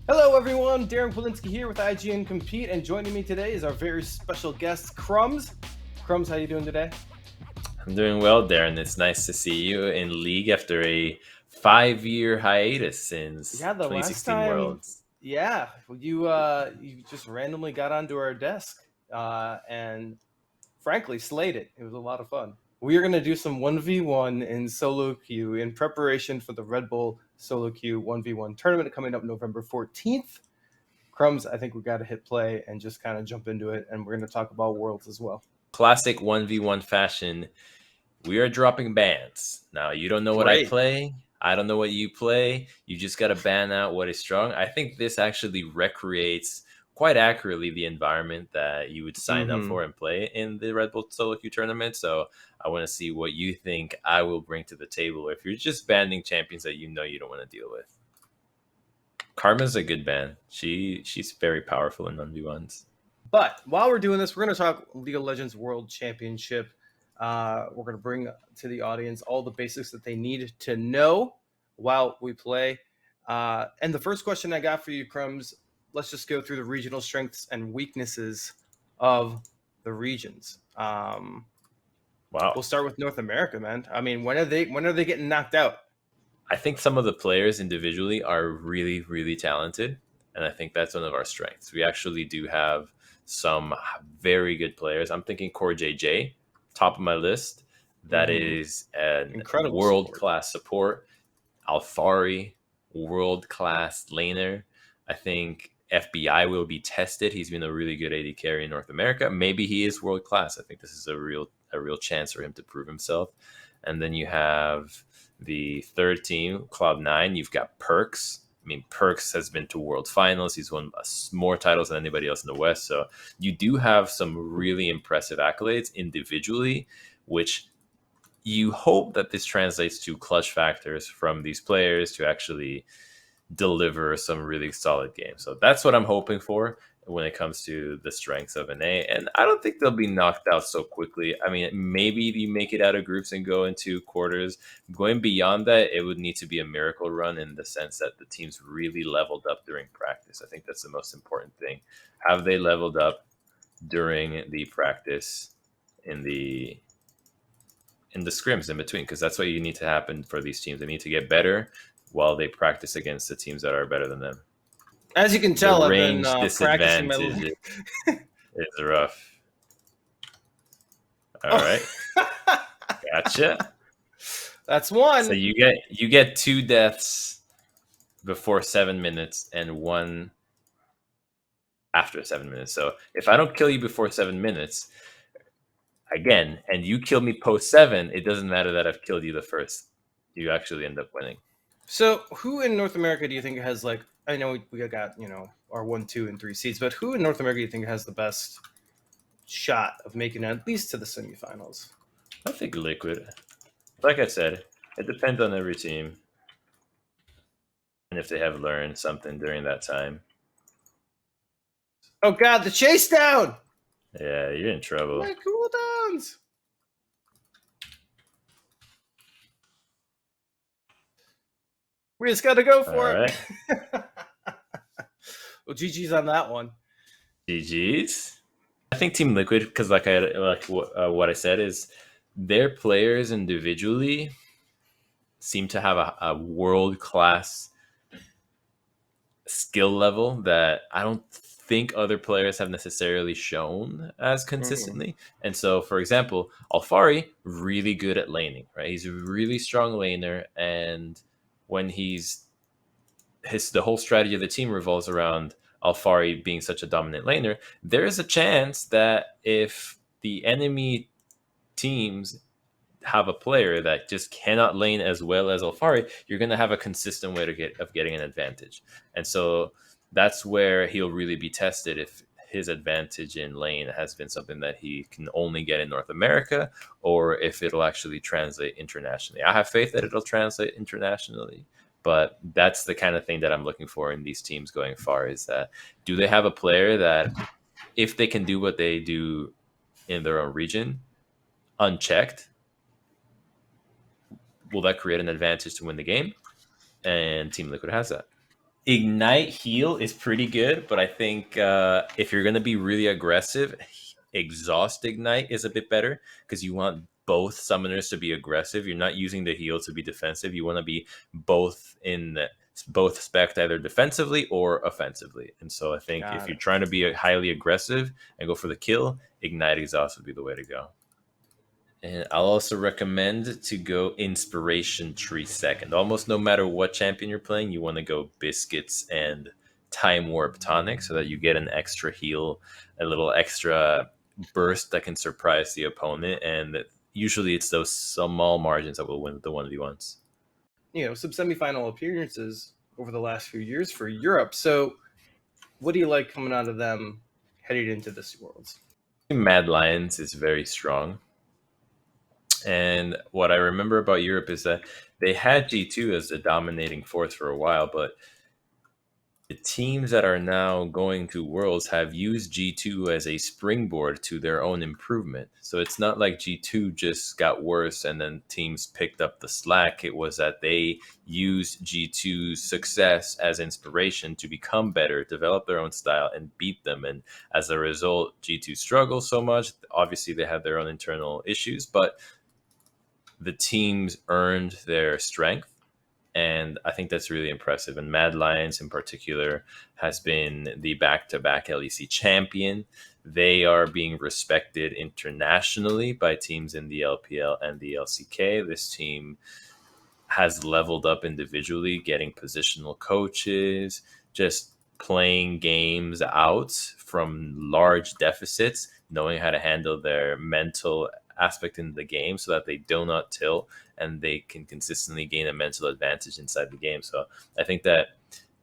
Hello, everyone. Darren Polinsky here with IGN Compete, and joining me today is our very special guest, Crumbz. Crumbz, how you doing today? I'm doing well, Darren. It's nice to see you in League after a 5-year hiatus since Yeah, the last 2016 time, Worlds. yeah, you just randomly got onto our desk, and frankly slayed it. It was a lot of fun. We are going to do some 1v1 in SoloQ in preparation for the Red Bull SoloQ 1v1 tournament coming up November 14th. Crumbz, I think we got to hit play and just kind of jump into it, and we're going to talk about Worlds as well. Classic 1v1 fashion. We are dropping bans. Now, you don't know what I Great. play. I don't know what you play. You just got to ban out what is strong. I think this actually recreates quite accurately the environment that you would sign up for and play in the Red Bull Solo Queue tournament. So I want to see what you think I will bring to the table if you're just banning champions that you know you don't want to deal with. Karma's a good ban. She's very powerful in 1v1s. But while we're doing this, we're going to talk League of Legends World Championship. We're going to bring to the audience all the basics that they need to know while we play. And the first question I got for you, Crumbz, let's just go through the regional strengths and weaknesses of the regions. Wow. We'll start with North America, man. I mean, when are they getting knocked out? I think some of the players individually are really, really talented. And I think that's one of our strengths. We actually do have some very good players. I'm thinking Core JJ, top of my list. That is an Incredible world-class support. Alfari, world-class laner. I think FBI will be tested. He's been a really good AD carry in North America. Maybe he is world-class. I think this is a real chance for him to prove himself. And then you have the third team, Cloud9. You've got Perks. I mean, Perks has been to World Finals. He's won more titles than anybody else in the West. So you do have some really impressive accolades individually, which you hope that this translates to clutch factors from these players to actually deliver some really solid games. So that's what I'm hoping for when it comes to the strengths of an A. And I don't think they'll be knocked out so quickly. I mean, maybe you make it out of groups and go into quarters. Going beyond that, it would need to be a miracle run in the sense that the team's really leveled up during practice. I think that's the most important thing. Have they leveled up during the practice in the scrims in between? Because that's what you need to happen for these teams. They need to get better while they practice against the teams that are better than them. As you can tell, the I've been range practicing my disadvantage is rough. All right, gotcha. That's one. So you get 2 deaths before 7 minutes and 1 after 7 minutes. So if I don't kill you before 7 minutes, again, and you kill me post 7, it doesn't matter that I've killed you the first. You actually end up winning. So who in North America do you think has, like, I know we got, our 1, 2, and 3 seeds, but who in North America do you think has the best shot of making it at least to the semifinals? I think Liquid. Like I said, it depends on every team and if they have learned something during that time. Oh God, the chase down! Yeah, you're in trouble. My cooldowns. We just got to go for it. Well, GG's on that one. GG's. I think Team Liquid, because what I said is their players individually seem to have a world-class skill level that I don't think other players have necessarily shown as consistently. And so, for example, Alfari, really good at laning, right? He's a really strong laner, and when the whole strategy of the team revolves around Alfari being such a dominant laner, there is a chance that if the enemy teams have a player that just cannot lane as well as Alfari, you're going to have a consistent way of getting an advantage. And so that's where he'll really be tested, if his advantage in lane has been something that he can only get in North America, or if it'll actually translate internationally. I have faith that it'll translate internationally, but that's the kind of thing that I'm looking for in these teams going far, is that do they have a player that, if they can do what they do in their own region unchecked, will that create an advantage to win the game? And Team Liquid has that. Ignite heal is pretty good, but I think if you're going to be really aggressive, exhaust ignite is a bit better because you want both summoners to be aggressive. You're not using the heal to be defensive. You want to be both spec either defensively or offensively. And so I think if Got you're it. trying to be highly aggressive and go for the kill, ignite exhaust would be the way to go. And I'll also recommend to go Inspiration Tree second. Almost no matter what champion you're playing, you want to go Biscuits and Time Warp Tonic so that you get an extra heal, a little extra burst that can surprise the opponent. And usually it's those small margins that will win the 1v1s. Some semifinal appearances over the last few years for Europe. So, what do you like coming out of them heading into this Worlds? Mad Lions is very strong. And what I remember about Europe is that they had G2 as the dominating force for a while, but the teams that are now going to Worlds have used G2 as a springboard to their own improvement. So it's not like G2 just got worse and then teams picked up the slack. It was that they used G2's success as inspiration to become better, develop their own style, and beat them. And as a result, G2 struggles so much. Obviously, they have their own internal issues, but the teams earned their strength. And I think that's really impressive. And Mad Lions in particular has been the back-to-back LEC champion. They are being respected internationally by teams in the LPL and the LCK. This team has leveled up individually, getting positional coaches, just playing games out from large deficits, knowing how to handle their mental aspect in the game so that they do not tilt and they can consistently gain a mental advantage inside the game. So I think that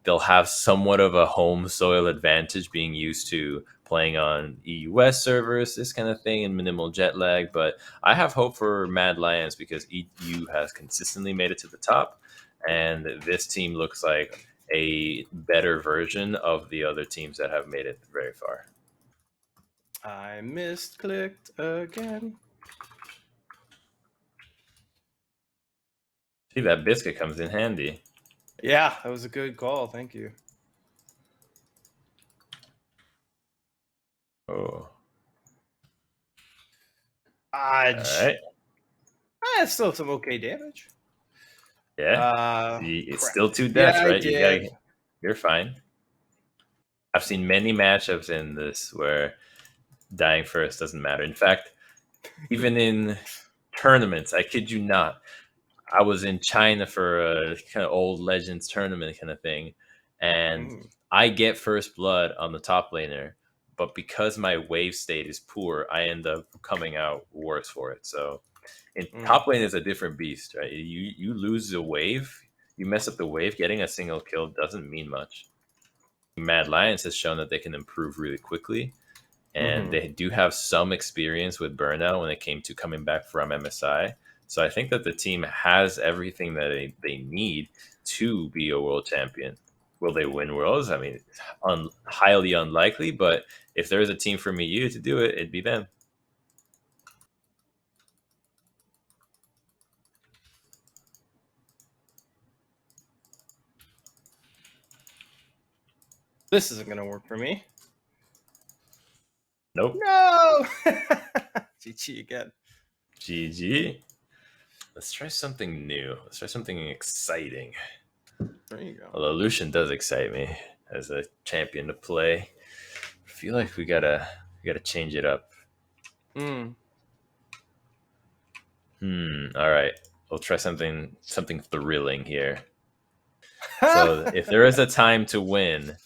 they'll have somewhat of a home soil advantage being used to playing on EUS servers, this kind of thing, and minimal jet lag. But I have hope for Mad Lions because EU has consistently made it to the top, and this team looks like a better version of the other teams that have made it very far. I misclicked again. See, that biscuit comes in handy. Yeah, that was a good call. Thank you. Oh. All right. Still some okay damage. Yeah. It's crap. still 2 deaths, Yeah, right? You're fine. I've seen many matchups in this where dying first doesn't matter. In fact, even in tournaments, I kid you not, I was in China for a kind of old Legends tournament kind of thing, and I get first blood on the top laner, but because my wave state is poor, I end up coming out worse for it. So in top lane is a different beast, right? You lose the wave, you mess up the wave, getting a single kill doesn't mean much. Mad Lions has shown that they can improve really quickly, and they do have some experience with burnout when it came to coming back from MSI. So I think that the team has everything that they need to be a world champion. Will they win Worlds? I mean, highly unlikely, but if there's a team from EU to do it, it'd be them. This isn't going to work for me. Nope. No! GG again. GG. Let's try something new. Let's try something exciting. There you go. Although Lucian does excite me as a champion to play. I feel like we gotta change it up. All right. We'll try something thrilling here. So if there is a time to win,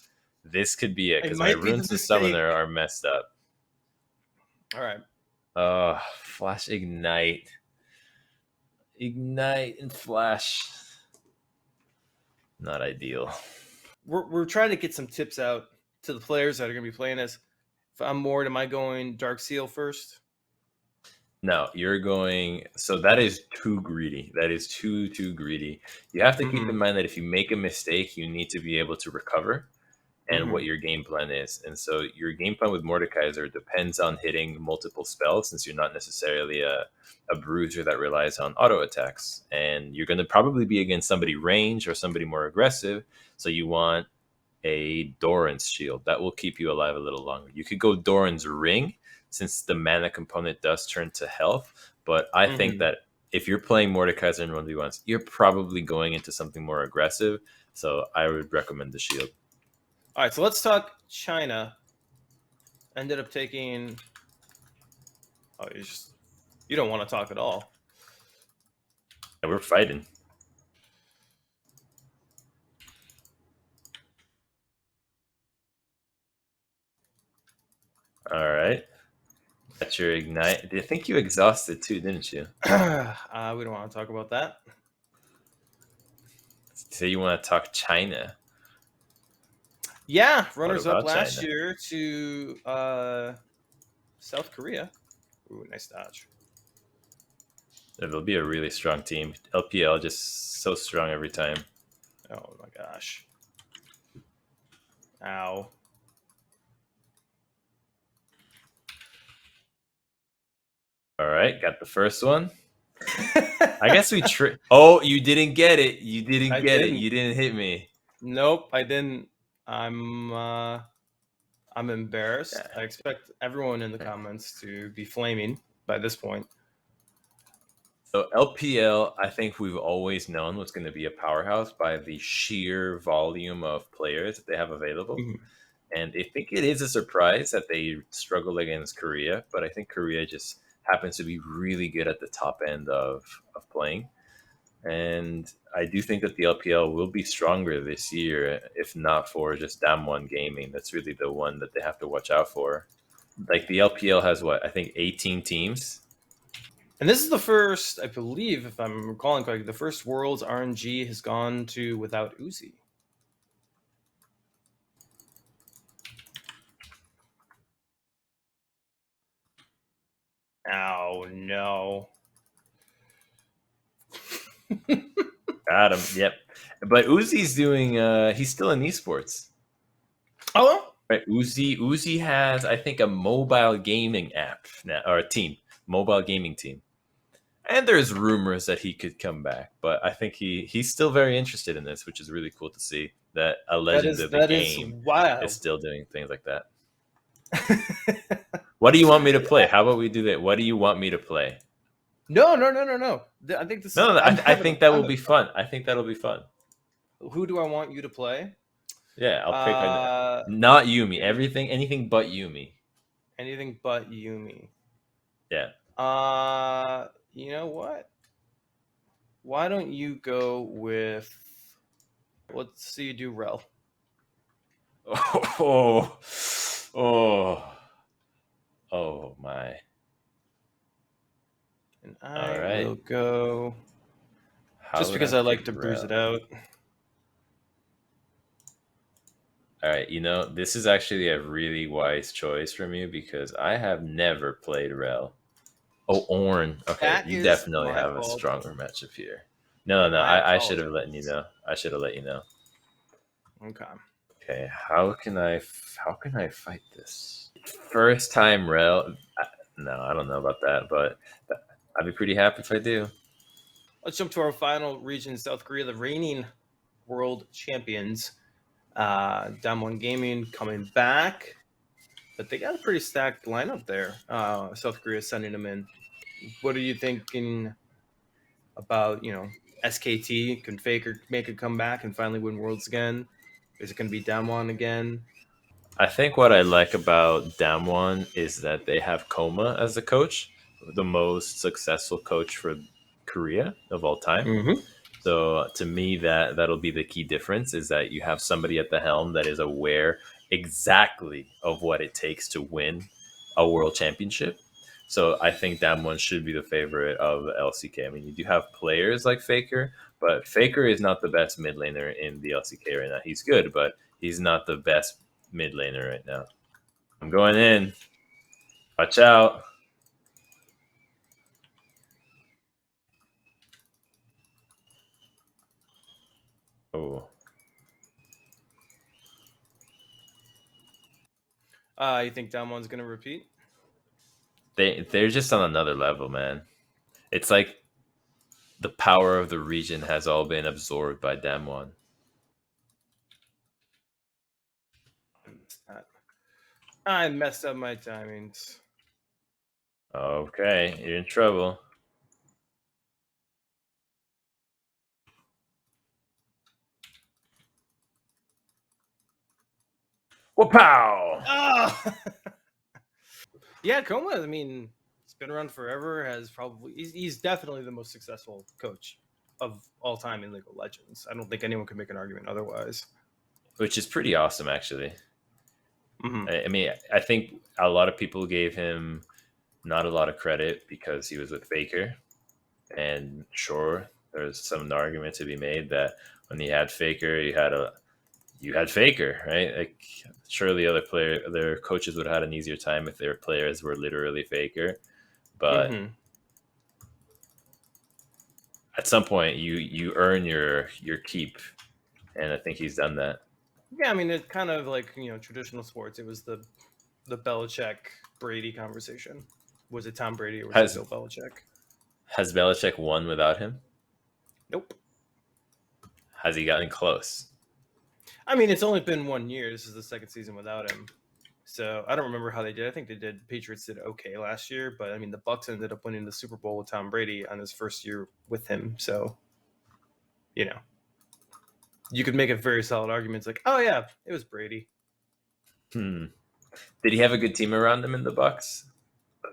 this could be it, because my runes and summoner are messed up. All right. Flash Ignite. Ignite and Flash. Not ideal. We're trying to get some tips out to the players that are going to be playing this. If I'm Mord, am I going Dark Seal first? No, you're going. So that is too greedy. That is too greedy. You have to keep in mind that if you make a mistake, you need to be able to recover. and what your game plan is. And so your game plan with Mordekaiser depends on hitting multiple spells, since you're not necessarily a bruiser that relies on auto attacks. And you're going to probably be against somebody range or somebody more aggressive. So you want a Doran's shield that will keep you alive a little longer. You could go Doran's ring, since the mana component does turn to health. But I think that if you're playing Mordekaiser in 1v1s, you're probably going into something more aggressive. So I would recommend the shield. All right, so let's talk China. Ended up taking. Oh, you don't want to talk at all. And we're fighting. All right. That's your ignite. I think you exhausted too, didn't you? We don't want to talk about that. So you want to talk China? Yeah, runners up about last China? year to South Korea. Ooh, nice dodge. It'll be a really strong team. LPL just so strong every time. Oh my gosh. Ow. All right, got the first one. I guess we Oh, you didn't get it. You didn't get it. You didn't hit me. Nope, I didn't. I'm embarrassed. Yeah. I expect everyone in the comments to be flaming by this point. So LPL, I think we've always known was going to be a powerhouse by the sheer volume of players that they have available. And I think it is a surprise that they struggle against Korea, but I think Korea just happens to be really good at the top end of playing. And I do think that the LPL will be stronger this year, if not for just Damwon Gaming. That's really the one that they have to watch out for. Like the LPL has what, I think 18 teams. And this is the first, I believe, if I'm recalling correctly, the first Worlds RNG has gone to without Uzi. Oh, no. Got him. Yep. But Uzi's doing, he's still in esports. Oh? Right. Uzi has, I think, a mobile gaming app now, or a team, mobile gaming team. And there's rumors that he could come back, but I think he's still very interested in this, which is really cool to see that a legend of the game is still doing things like that. What do you want me to play? How about we do that? What do you want me to play? No. I think this. No, I think that will be fun. I think that'll be fun. Who do I want you to play? Yeah, I'll pick not Yuumi. Anything but Yuumi. Anything but Yuumi. Yeah. You know what? Why don't you go with? Let's see you do Rel. Oh my. And I will go. Just because I like to bruise it out. All right, this is actually a really wise choice from you because I have never played Rel. Oh, Ornn. Okay, you definitely have a stronger matchup here. No, I should have let you know. I should have let you know. Okay. Okay, how can I fight this? First time Rel. No, I don't know about that, but I'd be pretty happy if I do. Let's jump to our final region, South Korea, the reigning world champions. Damwon Gaming coming back, but they got a pretty stacked lineup there. South Korea sending them in. What are you thinking about, SKT? Can Faker make a comeback and finally win Worlds again? Is it going to be Damwon again? I think what I like about Damwon is that they have Koma as the coach, the most successful coach for Korea of all time. Mm-hmm. So to me, that'll be the key difference, is that you have somebody at the helm that is aware exactly of what it takes to win a world championship. So I think Damwon should be the favorite of LCK. I mean, you do have players like Faker, but Faker is not the best mid laner in the LCK right now. He's good, but he's not the best mid laner right now. I'm going in. Watch out. Oh. You think Damwon's gonna repeat? They're just on another level, man. It's like the power of the region has all been absorbed by Damwon. I messed up my timings. Okay, you're in trouble. Whoa-pow! Oh! Yeah, Coma. I mean, it's been around forever. He's definitely the most successful coach of all time in League of Legends. I don't think anyone can make an argument otherwise. Which is pretty awesome, actually. Mm-hmm. I mean, I think a lot of people gave him not a lot of credit because he was with Faker. And sure, there's some argument to be made that when he had Faker, you had Faker, right? Like surely other coaches would have had an easier time if their players were literally Faker. But Mm-hmm. at some point, you earn your keep, and I think he's done that. Yeah, I mean, it's kind of like traditional sports. It was the Belichick Brady conversation. Was it Tom Brady or was it Has Bill Belichick? has Belichick won without him? Nope. Has he gotten close? I mean, it's only been 1 year. This is the second season without him. So I don't remember how they did. I think Patriots did okay last year, but I mean the Bucks ended up winning the Super Bowl with Tom Brady on his first year with him. So, you could make a very solid argument. It's like, oh yeah, it was Brady. Did he have a good team around him in the Bucks?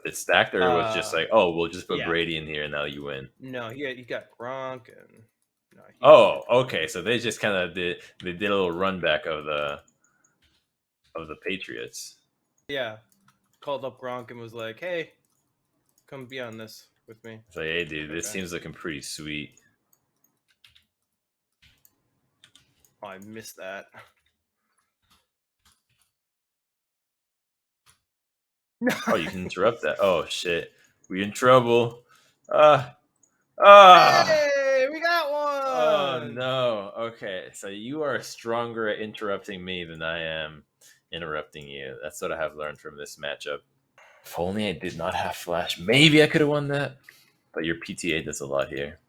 It's stacked, or it was just like, oh, we'll just put Yeah. Brady in here and now you win. No, he got Gronk and Oh, okay. So they just kind of did a little run back of the Patriots. Yeah, called up Gronk and was like, hey, come be on this with me. It's like, hey, dude, this team's looking pretty sweet. Oh, I missed that. Oh, you can interrupt that. Oh shit, we in trouble. Hey, we got one. Oh no. Okay, so you are stronger at interrupting me than I am interrupting you. That's what I have learned from this matchup. If only I did not have flash, maybe I could have won that. But your PTA does a lot here.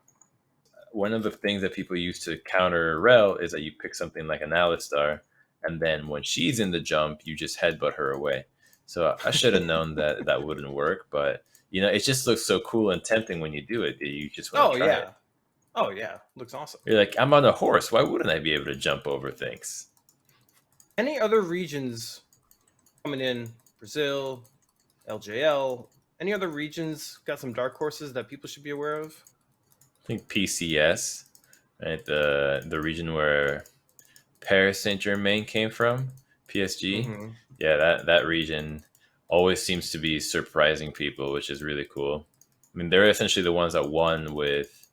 One of the things that people use to counter Rel is that you pick something like an Alistar, and then when she's in the jump, you just headbutt her away. So I should have known that that wouldn't work, but it just looks so cool and tempting when you do it. You just want to try it. Oh yeah, looks awesome. You're like, I'm on a horse. Why wouldn't I be able to jump over things? Any other regions coming in? Brazil, LJL. Any other regions got some dark horses that people should be aware of? I think PCS, right? The region where Paris Saint Germain came from, PSG. Mm-hmm. Yeah, that region always seems to be surprising people, which is really cool. I mean, they're essentially the ones that won with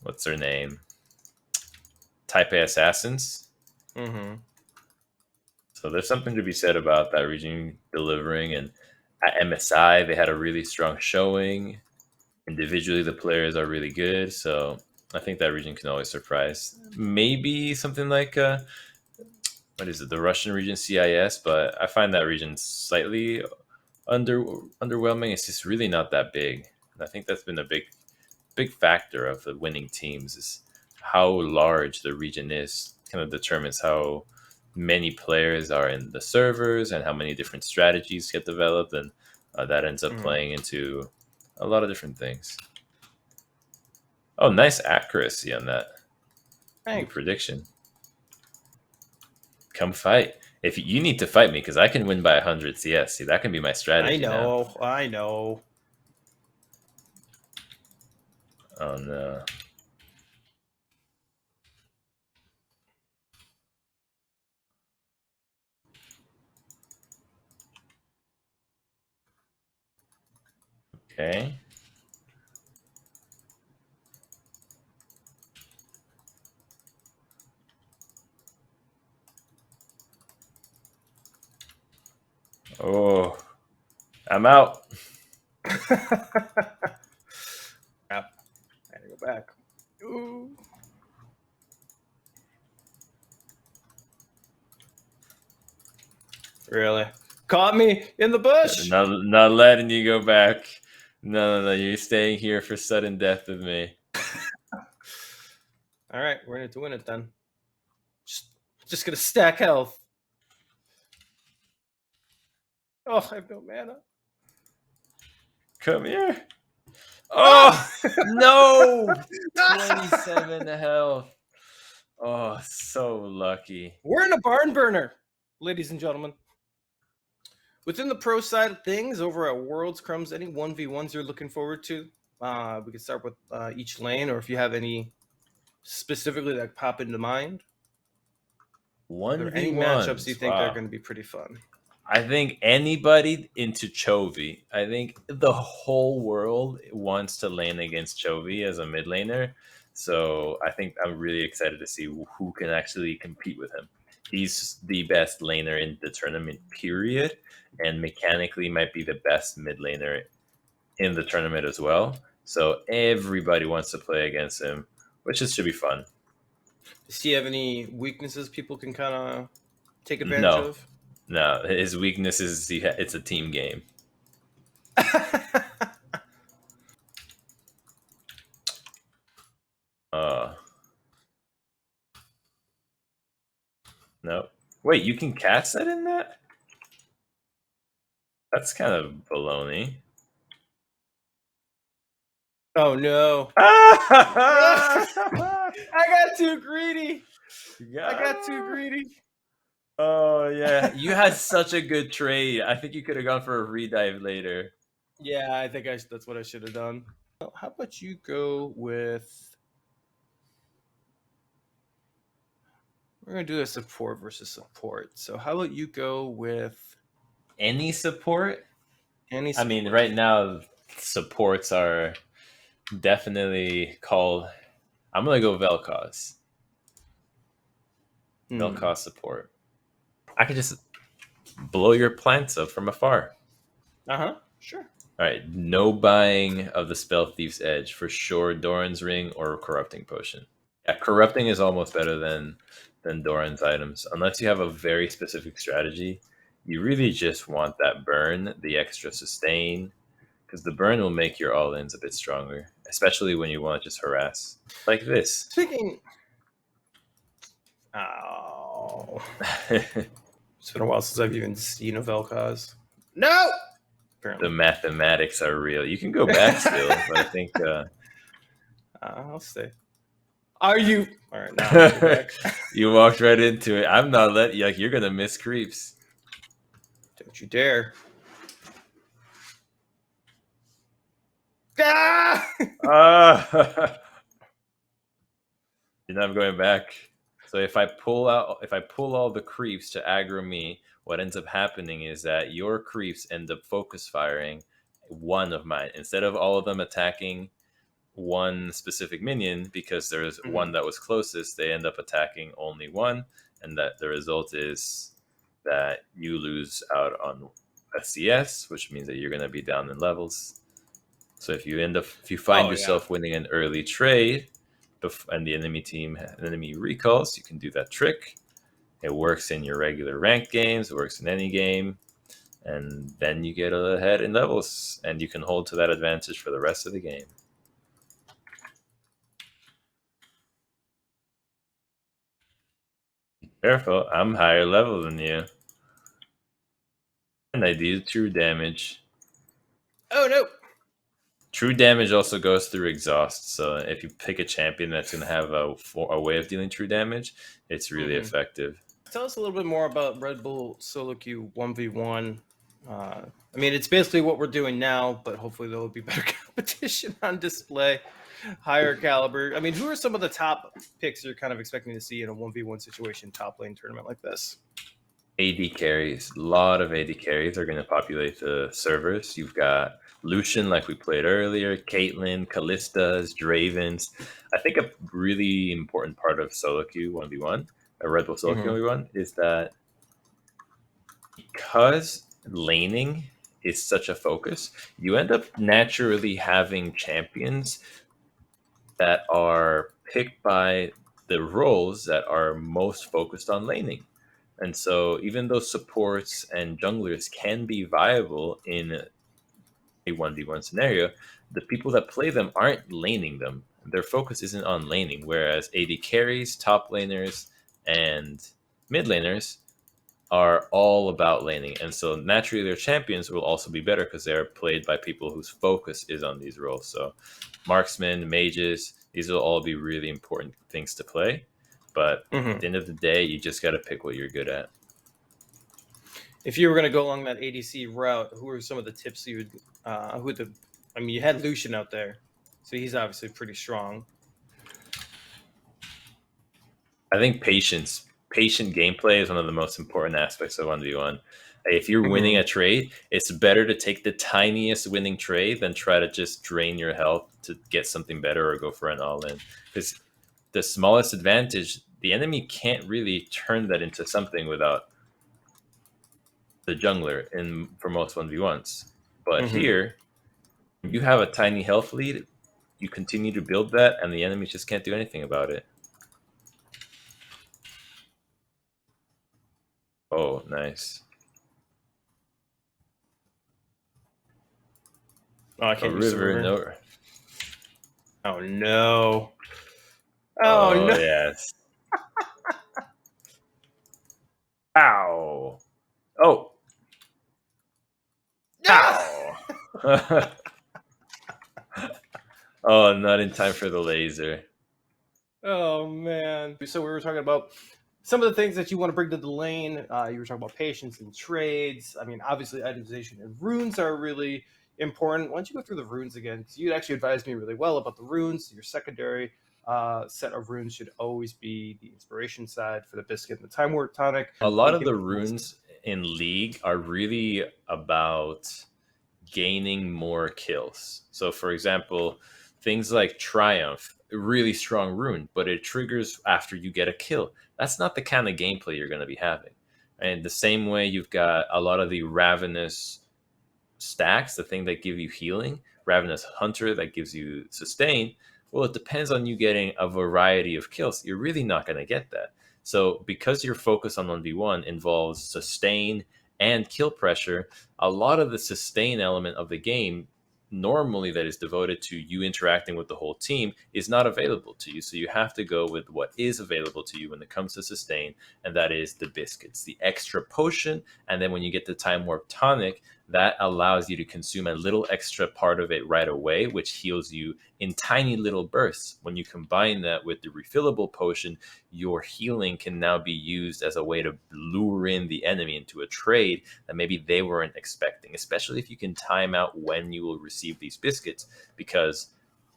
what's their name, Taipei Assassins. Mm-hmm. So there's something to be said about that region delivering. And at MSI, they had a really strong showing. Individually, the players are really good. So I think that region can always surprise. Maybe something like what is it, the Russian region CIS, but I find that region slightly underwhelming. It's just really not that big. And I think that's been a big factor of the winning teams is how large the region is. Kind of determines how many players are in the servers and how many different strategies get developed, and that ends up playing into a lot of different things. Oh, nice accuracy on that. Good prediction. Come fight. If you need to fight me, because I can win by 100 CS. See, that can be my strategy. I know. Oh no. Okay. Oh, I'm out. Crap. I gotta go back. Ooh. Really? Caught me in the bush. Not letting you go back. No. You're staying here for sudden death with me. All right, we're in it to win it then. Just gonna stack health. Oh, I have no mana. Come here. Oh no! 27 health. Oh, so lucky. We're in a barn burner, ladies and gentlemen. Within the pro side of things, over at Worlds, Crumbz, any 1v1s you're looking forward to? We could start with each lane, or if you have any specifically that pop into mind. Are there any matchups you think are going to be pretty fun? I think anybody into Chovy, I think the whole world wants to lane against Chovy as a mid laner. So I think I'm really excited to see who can actually compete with him. He's the best laner in the tournament, period, and mechanically might be the best mid laner in the tournament as well. So everybody wants to play against him, which should be fun. Does he have any weaknesses people can kind of take advantage of? No, his weakness is it's a team game. No. Wait, you can cast that in that? That's kind of baloney. Oh no. I got too greedy. I got too greedy. Oh yeah, you had such a good trade. I think you could have gone for a redive later. Yeah, I think that's what I should have done. Well, how about you go with... We're going to do a support versus support. So how about you go with... Any support? Any support. I mean, right now, supports are definitely called... I'm going to go Vel'Koz. Vel'Koz support. I can just blow your plants up from afar. Uh-huh, sure. All right, no buying of the Spell Thief's Edge. For sure, Doran's Ring or Corrupting Potion. Yeah, Corrupting is almost better than Doran's items. Unless you have a very specific strategy, you really just want that burn, the extra sustain, because the burn will make your all-ins a bit stronger, especially when you want to just harass. Like this. Speaking... Oh. It's been a while since I've even seen a Vel'Koz. No! Apparently. The mathematics are real. You can go back still, but I think... I'll stay. Are you? All right, now I'm back. You walked right into it. I'm not letting you. Like, you're going to miss creeps. Don't you dare. Ah! You're not going back. So if I pull all the creeps to aggro me, what ends up happening is that your creeps end up focus firing one of mine. Instead of all of them attacking one specific minion, because there's one that was closest, they end up attacking only one, and that the result is that you lose out on a CS, which means that you're going to be down in levels. So if you find yourself winning an early trade, and the enemy recalls, you can do that trick. It works in your regular ranked games, it works in any game, and then you get ahead in levels, and you can hold to that advantage for the rest of the game. Careful, I'm higher level than you. And I do true damage. Oh no! True damage also goes through exhaust, so if you pick a champion that's going to have a way of dealing true damage, it's really effective. Tell us a little bit more about Red Bull SoloQ 1v1. I mean, it's basically what we're doing now, but hopefully there will be better competition on display, higher caliber. I mean, who are some of the top picks you're kind of expecting to see in a 1v1 situation, top lane tournament like this? AD carries. A lot of AD carries are going to populate the servers. You've got Lucian, like we played earlier, Caitlyn, Kallistas, Dravens. I think a really important part of SoloQ 1v1, Red Bull SoloQ 1v1, is that because laning is such a focus, you end up naturally having champions that are picked by the roles that are most focused on laning. And so even though supports and junglers can be viable in a 1v1 scenario, the people that play them aren't laning them. Their focus isn't on laning, whereas AD carries, top laners, and mid laners are all about laning. And so naturally their champions will also be better because they're played by people whose focus is on these roles. So marksmen, mages, these will all be really important things to play. But at the end of the day, you just got to pick what you're good at. If you were going to go along that ADC route, who are some of the tips you would? You had Lucian out there, so he's obviously pretty strong. I think patient gameplay is one of the most important aspects of 1v1. If you're winning a trade, it's better to take the tiniest winning trade than try to just drain your health to get something better or go for an all-in. Because the smallest advantage, the enemy can't really turn that into something without the jungler for most 1v1s. But here, you have a tiny health lead, you continue to build that, and the enemy just can't do anything about it. Oh, nice. Oh, I can't use the river. No. Oh no. Oh no. Yes. Ow. Oh. Ow. Oh, not in time for the laser. Oh man. So we were talking about some of the things that you want to bring to the lane. You were talking about patience and trades. I mean, obviously itemization and runes are really important. Why don't you go through the runes again? Because you actually advised me really well about the runes. Your secondary set of runes should always be the inspiration side for the biscuit and the time warp tonic. A lot of the runes in League are really about gaining more kills. So for example, things like Triumph, a really strong rune, but it triggers after you get a kill. That's not the kind of gameplay you're going to be having. And the same way you've got a lot of the Ravenous stacks, the thing that give you healing, Ravenous Hunter that gives you sustain. Well, it depends on you getting a variety of kills. You're really not going to get that. So because your focus on 1v1 involves sustain and kill pressure, a lot of the sustain element of the game normally that is devoted to you interacting with the whole team is not available to you. So you have to go with what is available to you when it comes to sustain, and that is the biscuits, the extra potion. And then when you get the time warp tonic, that allows you to consume a little extra part of it right away, which heals you in tiny little bursts. When you combine that with the refillable potion, your healing can now be used as a way to lure in the enemy into a trade that maybe they weren't expecting, especially if you can time out when you will receive these biscuits, because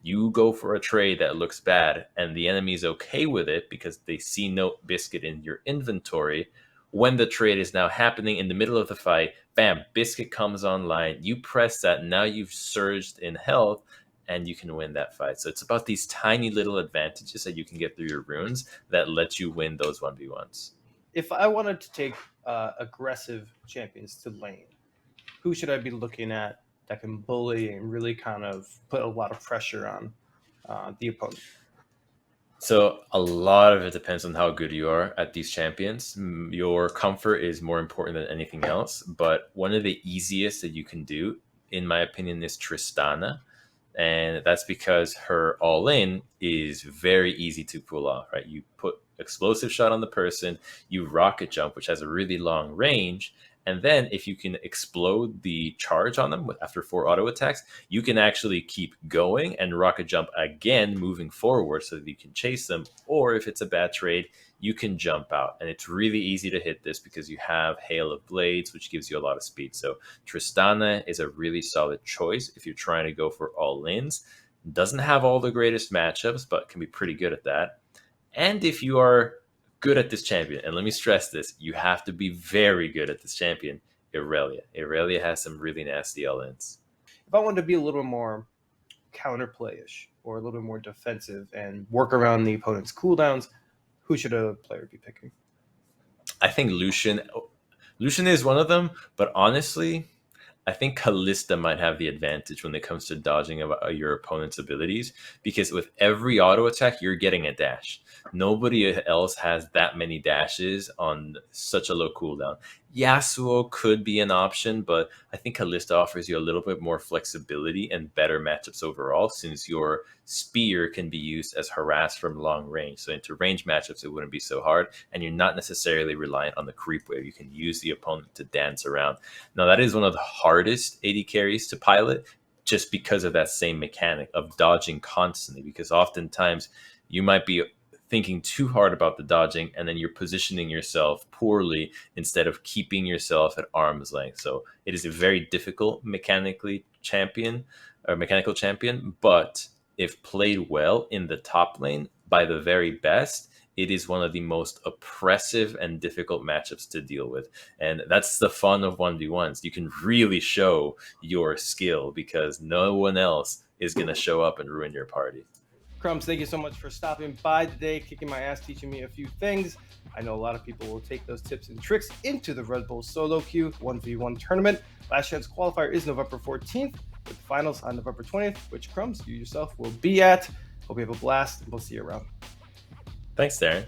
you go for a trade that looks bad and the enemy is okay with it because they see no biscuit in your inventory. When the trade is now happening in the middle of the fight, bam, biscuit comes online. You press that, now you've surged in health, and you can win that fight. So it's about these tiny little advantages that you can get through your runes that let you win those 1v1s. If I wanted to take aggressive champions to lane, who should I be looking at that can bully and really kind of put a lot of pressure on the opponent? So a lot of it depends on how good you are at these champions. Your comfort is more important than anything else. But one of the easiest that you can do, in my opinion, is Tristana. And that's because her all-in is very easy to pull off, right? You put explosive shot on the person, you rocket jump, which has a really long range, and then if you can explode the charge on them after 4 auto attacks, you can actually keep going and rocket jump again, moving forward so that you can chase them. Or if it's a bad trade, you can jump out. And it's really easy to hit this because you have Hail of Blades, which gives you a lot of speed. So Tristana is a really solid choice if you're trying to go for all-ins. Doesn't have all the greatest matchups, but can be pretty good at that. And if you are good at this champion, and let me stress this, you have to be very good at this champion, Irelia. Irelia has some really nasty all-ins. If I wanted to be a little more counterplay-ish or a little more defensive and work around the opponent's cooldowns, who should a player be picking? I think Lucian is one of them, but honestly, I think Kalista might have the advantage when it comes to dodging your opponent's abilities, because with every auto attack, you're getting a dash. Nobody else has that many dashes on such a low cooldown. Yasuo could be an option, but I think Kalista offers you a little bit more flexibility and better matchups overall, since your spear can be used as harass from long range. So into range matchups, it wouldn't be so hard, and you're not necessarily reliant on the creep wave. You can use the opponent to dance around. Now, that is one of the hardest AD carries to pilot, just because of that same mechanic of dodging constantly, because oftentimes you might be thinking too hard about the dodging, and then you're positioning yourself poorly instead of keeping yourself at arm's length. So it is a very difficult mechanical champion, but if played well in the top lane by the very best, it is one of the most oppressive and difficult matchups to deal with. And that's the fun of 1v1s. You can really show your skill because no one else is going to show up and ruin your party. Crumbz, thank you so much for stopping by today, kicking my ass, teaching me a few things. I know a lot of people will take those tips and tricks into the Red Bull SoloQ 1v1 tournament. Last chance qualifier is November 14th, with the finals on November 20th, which Crumbz, you yourself, will be at. Hope you have a blast, and we'll see you around. Thanks, Darren.